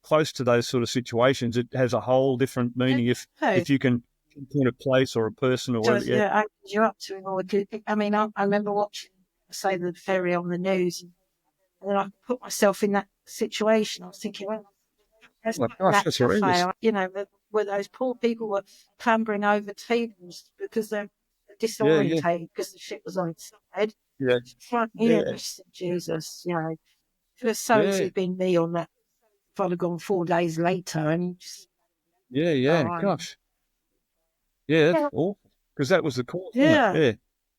close to those sort of situations, it has a whole different meaning. If you can pinpoint a place or a person or whatever. Yeah, you're up to it all. I mean, I remember watching, say, the ferry on the news, and then I put myself in that situation. I was thinking, well, that's horrendous. You know, where those poor people were clambering over tables because they're disorientated because the ship was on its side. Jesus, you know, if it was so easily been me on that, if I'd have gone 4 days later and just... Gosh. Yeah, that's awful. Because that was the cause. Yeah,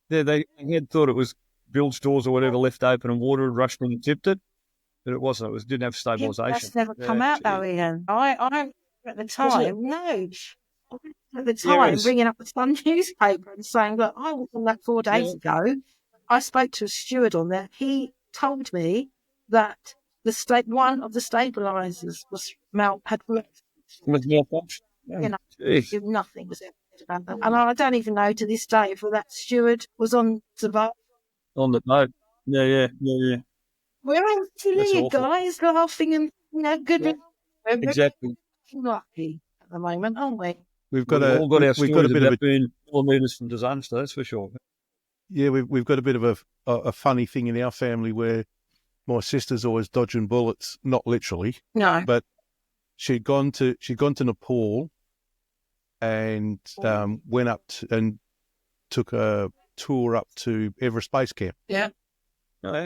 they had thought it was bilge doors or whatever left open and water had rushed in and tipped it, but it wasn't. It didn't have stabilisation. That's never come out though, Ian. I at the time, at the time, bringing up the Sun newspaper and saying, look, I was on that 4 days ago. I spoke to a steward on there. He told me that one of the stabilisers had worked. You know, nothing was ever said about that. And I don't even know to this day if that steward was on the boat. On the boat. Yeah. We're all silly guys laughing and, you know, good. Yeah. Exactly. Lucky at the moment, aren't we? We've got a bit of being kilometres from disaster, that's for sure. Yeah, we've got a bit of a funny thing in our family where my sister's always dodging bullets, not literally. No. But she'd gone to Nepal and went up and took a tour up to Everest Base Camp. Yeah.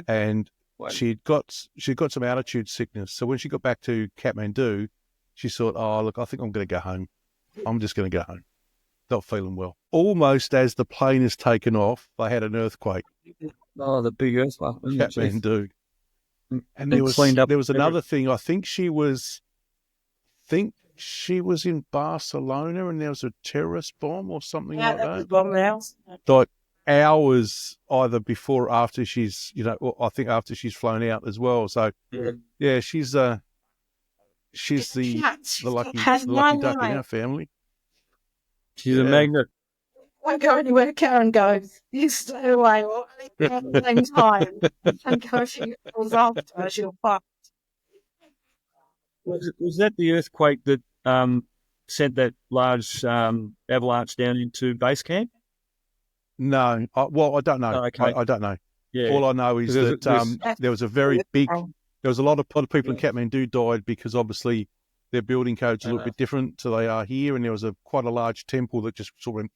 And she'd got some altitude sickness. So when she got back to Kathmandu, she thought, oh, look, I think I'm going to go home. I'm just going to go home. Not feeling well. Almost as the plane is taken off, they had an earthquake. Oh, the big earthquake. Kathmandu. And there was another thing. I think she was in Barcelona and there was a terrorist bomb or something like that. Bomb house. Like hours either before or after she's, you know, or I think after she's flown out as well. So yeah, she's the lucky duck in our family. She's a magnet. Won't go anywhere Karen goes. You stay away or at the same time. And go if she goes after her, she'll fuck. Was that the earthquake that sent that large avalanche down into base camp? No. I don't know. Oh, okay. I don't know. Yeah. All I know is that there was a very big... There was a lot of people in Kathmandu died because obviously their building code's a little bit different to they are here, and there was quite a large temple that just sort of...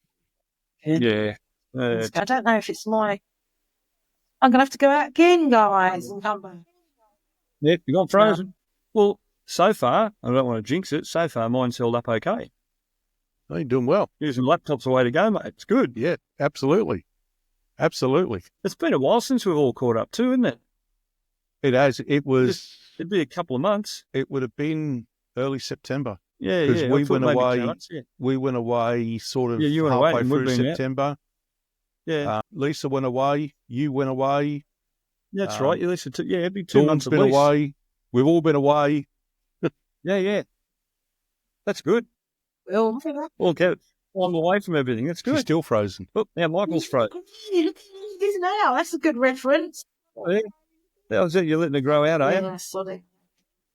Yeah. I don't know if it's my... I'm going to have to go out again, guys, and come back. Yep, you got frozen. Well, so far, I don't want to jinx it, so far mine's held up okay. Oh, you're doing well. Using laptop's the way to go, mate. It's good. Yeah, absolutely. Absolutely. It's been a while since we've all caught up too, isn't it? It has. It'd be a couple of months. It would have been early September. Yeah, because we went away. We went away sort of halfway through September. Yeah. Lisa went away. You went away. That's right. Lisa took. Yeah, it'd be 2 months. Dawn's been away. We've all been away. Yeah. That's good. We'll I'm away from everything. That's She's good. still frozen. Look, now Michael's frozen. Look at this now. That's a good reference. Oh, yeah. That was it. You're letting it grow out, are you? Yeah, sorry.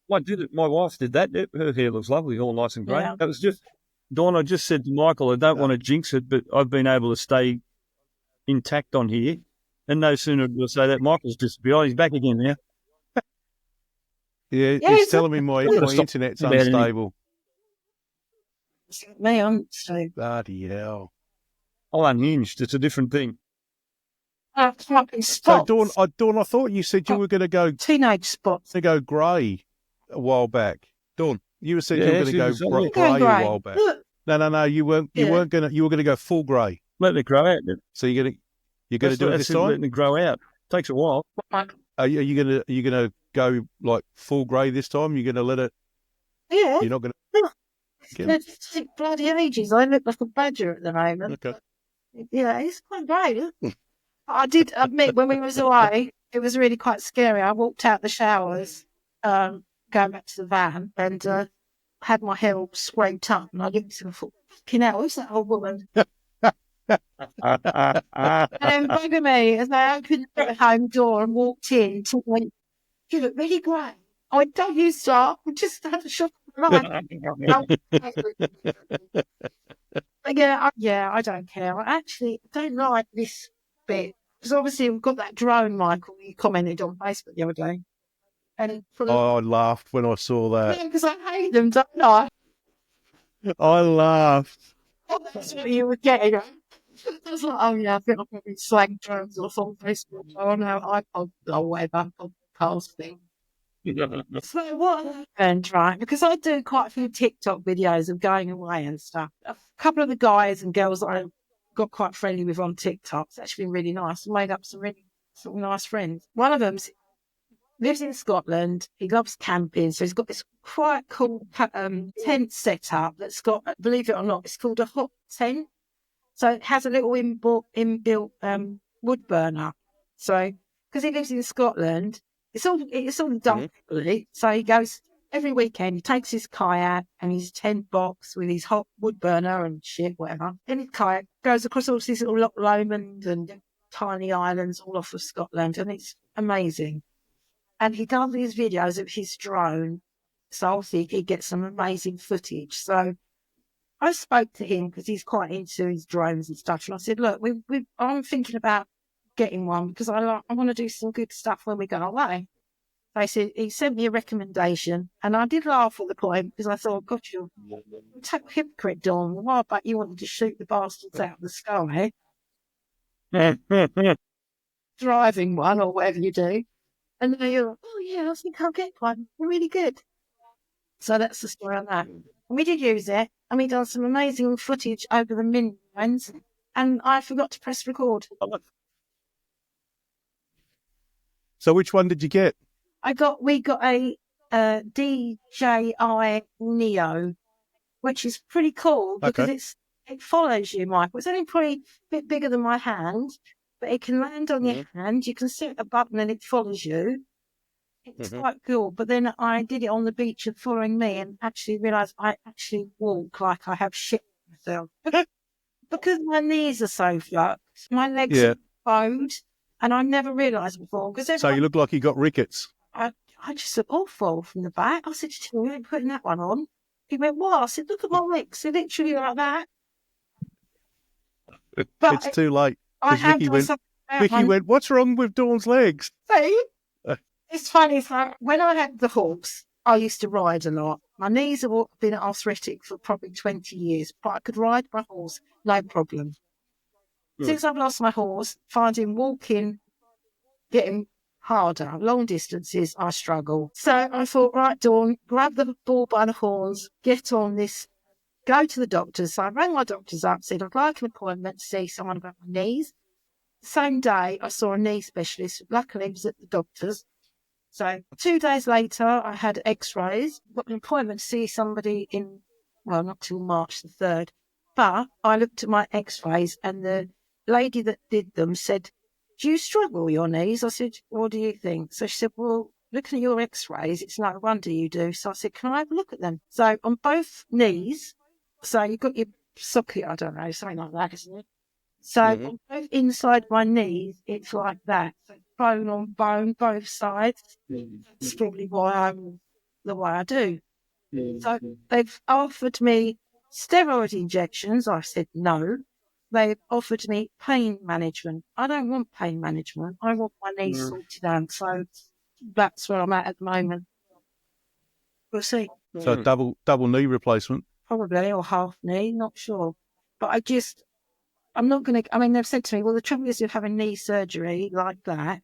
My wife did that. Her hair looks lovely, all nice and grey. Yeah. That was just, Dawn, I just said to Michael, I don't want to jinx it, but I've been able to stay intact on here. And no sooner do I say that, Michael's disappeared. He's back again now. Yeah, Yeah, he's it's telling me my Stop internet's about anything. unstable. Me, I'm so. Bloody hell. I'm unhinged. It's a different thing. Fucking So, spots. Dawn, I thought you said you were going to go Teenage spots. grey a while back. Dawn, you said you were Yeah, going to she go was saying, grey yeah. Going a grey. while back. Look, No, you weren't. You Yeah. weren't going to. You were going to go full grey. Letting it grow out. So you're going to do it this time. Letting it grow out. Takes a while. Are you going to go like full grey this time? You're going to let it. yeah. You're not going It's bloody ages. I look like a badger at the moment. to. Okay. Yeah, it's quite great. I did admit when we was away, it was really quite scary. I walked out the showers, going back to the van, and had my hair all scraped up, and I looked and thought, "Fucking hell, who's that old woman?" And then bugger me as I opened the home door and walked in. She went, "You look really grey." I went, "Don't you start. I just had a shock of life." I don't care. I actually don't like this bit because obviously we've got that drone, Michael. You commented on Facebook the other day, and Oh, I laughed when I saw that. because I hate them, don't I? I laughed. That's what you were getting. I was like, oh yeah, I think I'm going to be slang drones or on Facebook. Oh no, iPod or whatever podcast thing. So what happened, right? Because I do quite a few TikTok videos of going away and stuff. A couple of the guys and girls that I got quite friendly with on TikTok, it's actually been really nice. I made up some really nice friends. One of them lives in Scotland. He loves camping, so he's got this quite cool tent set up that's got, believe it or not, it's called a hot tent. So it has a little inbuilt wood burner. So because he lives in Scotland, it's all done properly. So he goes every weekend. He takes his kayak and his tent box with his hot wood burner and shit, whatever. Then his kayak goes across all these little Loch Lomond and tiny islands all off of Scotland, and it's amazing. And he does these videos of his drone, so obviously he gets some amazing footage. So I spoke to him because he's quite into his drones and stuff, and I said, "Look, I'm thinking about getting one because I want to do some good stuff when we go away." They said he sent me a recommendation, and I did laugh at the point because I thought, "God, you're a hypocrite, Dawn. Why about you wanting to shoot the bastards out of the sky, driving one or whatever you do?" And then you're like, "Oh yeah, I think I'll get one. They're really good." So that's the story on that. And we did use it, and we done some amazing footage over the midlands, and I forgot to press record. So which one did you get? We got a DJI Neo, which is pretty cool because it follows you, Michael. It's only probably a bit bigger than my hand, but it can land on your hand. You can set a button and it follows you. It's quite cool. But then I did it on the beach and following me and actually realised I actually walk like I have shit myself. Because my knees are so fucked, my legs are bowed, and I never realised before. So you look like you got rickets. I just look awful from the back. I said to him, "You ain't putting that one on." He went, "What?" I said, "Look at my legs. They're literally like that." But It's too late. I have Vicky went, "What's wrong with Dawn's legs?" See? It's funny. So when I had the horse, I used to ride a lot. My knees have been arthritic for probably 20 years, but I could ride my horse, no problem. Since I've lost my horse, finding walking, getting harder. Long distances, I struggle. So I thought, right, Dawn, grab the bull by the horns, get on this, go to the doctors. So I rang my doctors up, said, "I'd like an appointment to see someone about my knees." The same day, I saw a knee specialist. Luckily, it was at the doctor's. So 2 days later, I had x-rays, got an appointment to see somebody not till March the 3rd. But I looked at my x-rays and the lady that did them said, "Do you struggle with your knees?" I said, "What do you think?" So she said, "Well, looking at your x-rays, it's no wonder you do." So I said, "Can I have a look at them?" So on both knees, so you've got your socket, I don't know, something like that, isn't it? So Mhm. on both inside my knees, it's like that. So bone on bone, both sides. That's probably why I'm the way I do. So they've offered me steroid injections. I said no. They've offered me pain management. I don't want pain management. I want my knees sorted out. So that's where I'm at the moment. We'll see. So double knee replacement. Probably, or half knee, not sure. But I'm not going to, I mean, they've said to me, well, the trouble is with having knee surgery like that,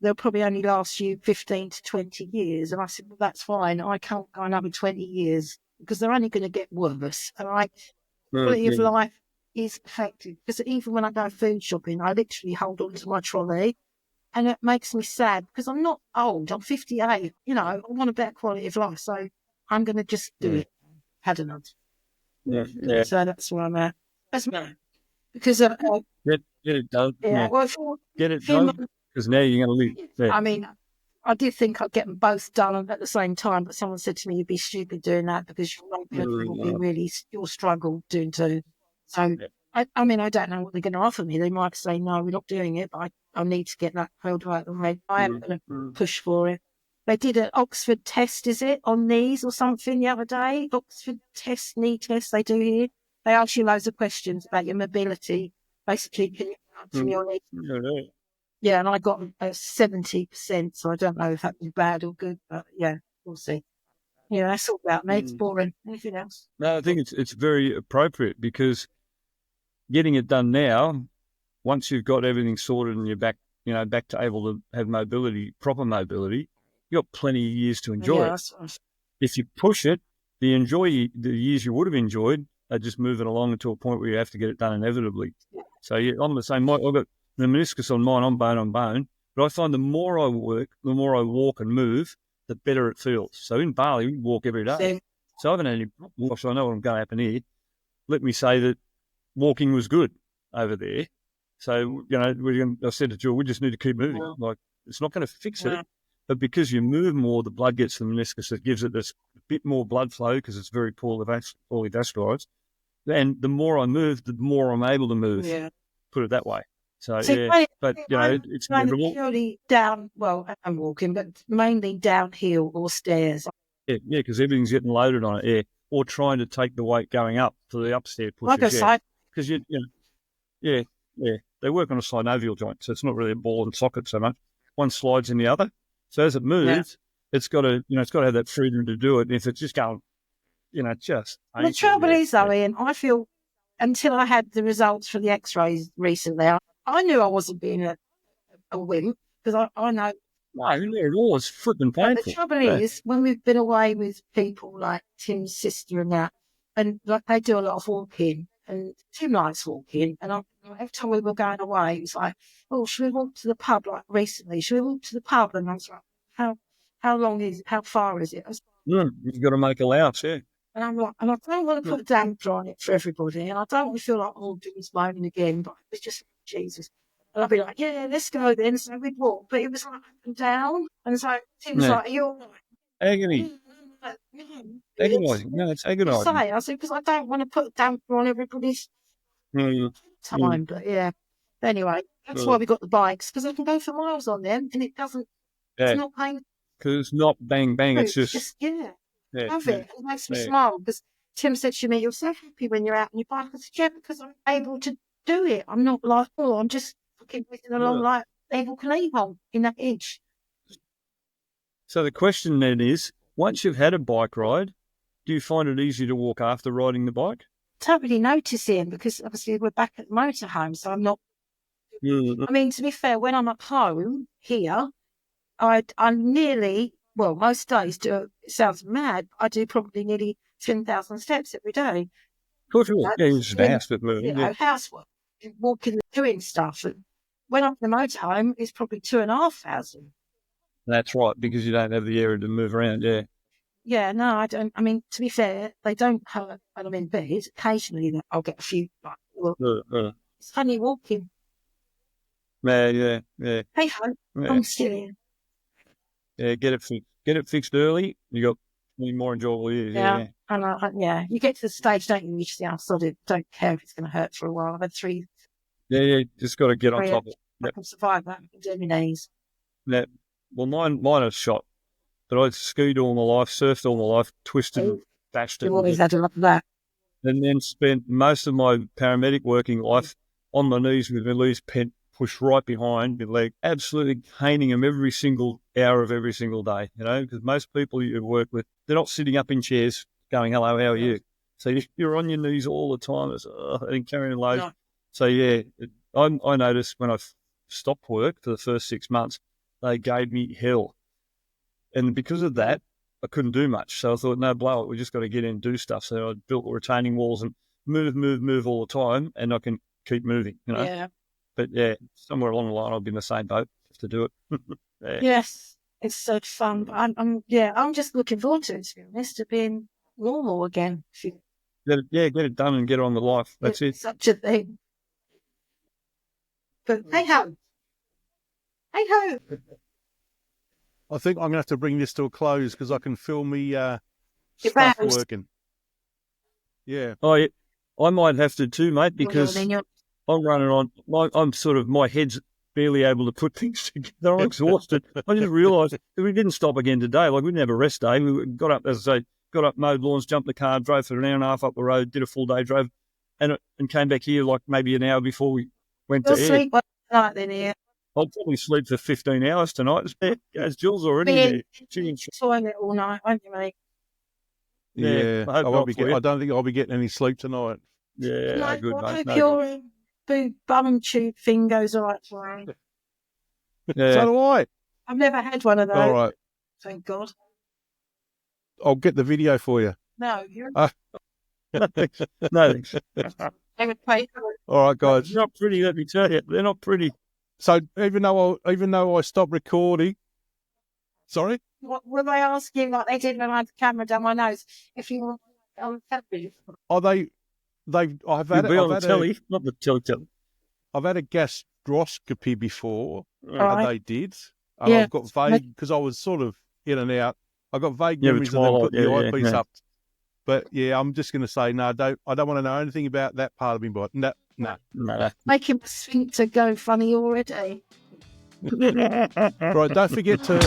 they'll probably only last you 15 to 20 years. And I said, well, that's fine. I can't go another 20 years because they're only going to get worse. And quality of life is affected because even when I go food shopping, I literally hold on to my trolley and it makes me sad because I'm not old. I'm 58. I want a better quality of life. So I'm going to just do it. Had enough. Yeah. So that's where I'm at. That's me. Because, Get it done. yeah, well, Get it done. Because now you're going to live. Yeah. I mean, I did think I'd get them both done at the same time, but someone said to me, you'd be stupid doing that because you'll struggle doing two. So, I mean, I don't know what they're going to offer me. They might say, no, we're not doing it, but I need to get that held out of the way. I am going to push for it. They did an Oxford test, is it, on knees or something the other day? Oxford test, knee test they do here. They ask you loads of questions about your mobility. Basically, can you from your knees? Yeah, and I got a 70%, so I don't know if that was bad or good, but yeah, we'll see. Yeah, that's all about me. It's boring. Anything else? No, I think it's very appropriate because getting it done now, once you've got everything sorted and you're back, back to able to have proper mobility, you've got plenty of years to enjoy it. If you push it, the years you would have enjoyed are just moving along to a point where you have to get it done inevitably. So I'm the same. I've got the meniscus on mine, I'm bone on bone, but I find the more I work, the more I walk and move, the better it feels. So in Bali, we walk every day. So I haven't had any problems. So I know what I'm going to happen here. Let me say that walking was good over there. So, I said to Jill, we just need to keep moving. Like, it's not going to fix it, but because you move more, the blood gets to the meniscus. It gives it this bit more blood flow because it's very poorly vascularized. And the more I move, the more I'm able to move. Yeah. Put it that way. So, it's miserable. Purely down, well, I'm walking, but mainly downhill or stairs. Yeah, because everything's getting loaded on it, yeah. Or trying to take the weight going up for the upstairs pushes, because they work on a synovial joint, so it's not really a ball and socket so much. One slides in the other, so as it moves, it's got to have that freedom to do it. And if it's just going, just the trouble is, though, Ian, I feel until I had the results for the X-rays recently, I knew I wasn't being a wimp because I know. No, it was freaking painful. But the trouble is, when we've been away with people like Tim's sister and that, and like they do a lot of walking, and Tim likes walking, and every time we were going away, it was like, oh, should we walk to the pub like recently? Should we walk to the pub? And I was like, how far is it? You've got to make allowance, yeah. And I'm like, and I don't want to put a damper on it for everybody, and I don't want to feel like, oh, doing moaning again, but it's just, Jesus. And I'd be like, yeah, let's go then. So we'd walk. But it was like up and down. And so Tim was like, are you all right? Agony. Agonising. No, it's agonising. I said, because I don't want to put a damper on everybody's time. But yeah. But anyway, that's why we got the bikes, because I can go for miles on them and it doesn't, it's not painful. Because it's not bang, bang. It's just love it. It makes me smile because Tim said to me, you're so happy when you're out on your bike. I said, yeah, because I'm able to do it. I'm not like, oh, I'm just fucking whizzing along like Abel Knievel in that inch. So the question then is, once you've had a bike ride, do you find it easy to walk after riding the bike? I don't really notice it because obviously we're back at the motorhome, so I'm not. I mean, to be fair, when I'm at home here, I'm nearly, well, most days do, it sounds mad, I do probably nearly 10,000 steps every day. Of course you will. Yeah, it's just housework moving. Housework, walking, doing stuff. And when I'm in the motorhome, it's probably 2,500. That's right, because you don't have the area to move around, yeah. Yeah, no, I don't. I mean, to be fair, they don't hurt when I'm in bed. Occasionally, I'll get a few, it's funny walking. Yeah. Hey ho, I'm still here. Yeah, get it fixed early. You got the more enjoyable it is. Yeah. And you get to the stage, don't you? You just I sort of don't care if it's going to hurt for a while. I've had three. Yeah. Just got to get on top of it. I can survive that. I can do my knees. Yeah. Well, mine are shot, but I skied all my life, surfed all my life, twisted and bashed it. You always had a lot of that. And then spent most of my paramedic working life on my knees with my knees pushed right behind my leg, absolutely caning them every single hour of every single day, because most people you work with, they're not sitting up in chairs going, hello, how are you? So you're on your knees all the time and carrying loads. No. So, I noticed when I stopped work for the first 6 months, they gave me hell. And because of that, I couldn't do much. So I thought, no, blow it. We just got to get in and do stuff. So I built retaining walls and move all the time, and I can keep moving, Yeah. But, somewhere along the line, I'll be in the same boat to do it. Yes, it's so fun. But I'm just looking forward to it, to be honest, to being normal again. Get it done and get on with life. That's it. Such a thing. But hey-ho. Hey-ho. I think I'm going to have to bring this to a close because I can feel me stuff working. Yeah. Oh, yeah. I might have to too, mate, because I'm running on. I'm sort of, my head's barely able to put things together. I'm exhausted. I just realised we didn't stop again today. Like, we didn't have a rest day. We got up, as I say, mowed lawns, jumped the car, drove for an hour and a half up the road, did a full day, drove, and came back here like maybe an hour before we went to air. Sleep one night then here. I'll probably sleep for 15 hours tonight. As Jill's already there. Toilet all night, won't you, mate? Yeah, I don't think I'll be getting any sleep tonight. Yeah, good, mate. I hope your bum tube thing goes all right for you. Yeah. So do I. I've never had one of those. All right. Thank God. I'll get the video for you. No, you're no, thanks. I would pay for it. All right, guys. They're not pretty, let me tell you. They're not pretty. So even though I stopped recording, sorry? What were they asking like they did when I had the camera down my nose? If you were on telly. Oh, I've had on the telly, not the telly. I've had a gastroscopy before, Right. they did. And I've got vague, because I was sort of in and out. I got vague memories of them putting the eyepiece up. But I'm just going to say, no, I don't want to know anything about that part of me body. No. Making the sphincter go funny already. Right, don't forget to...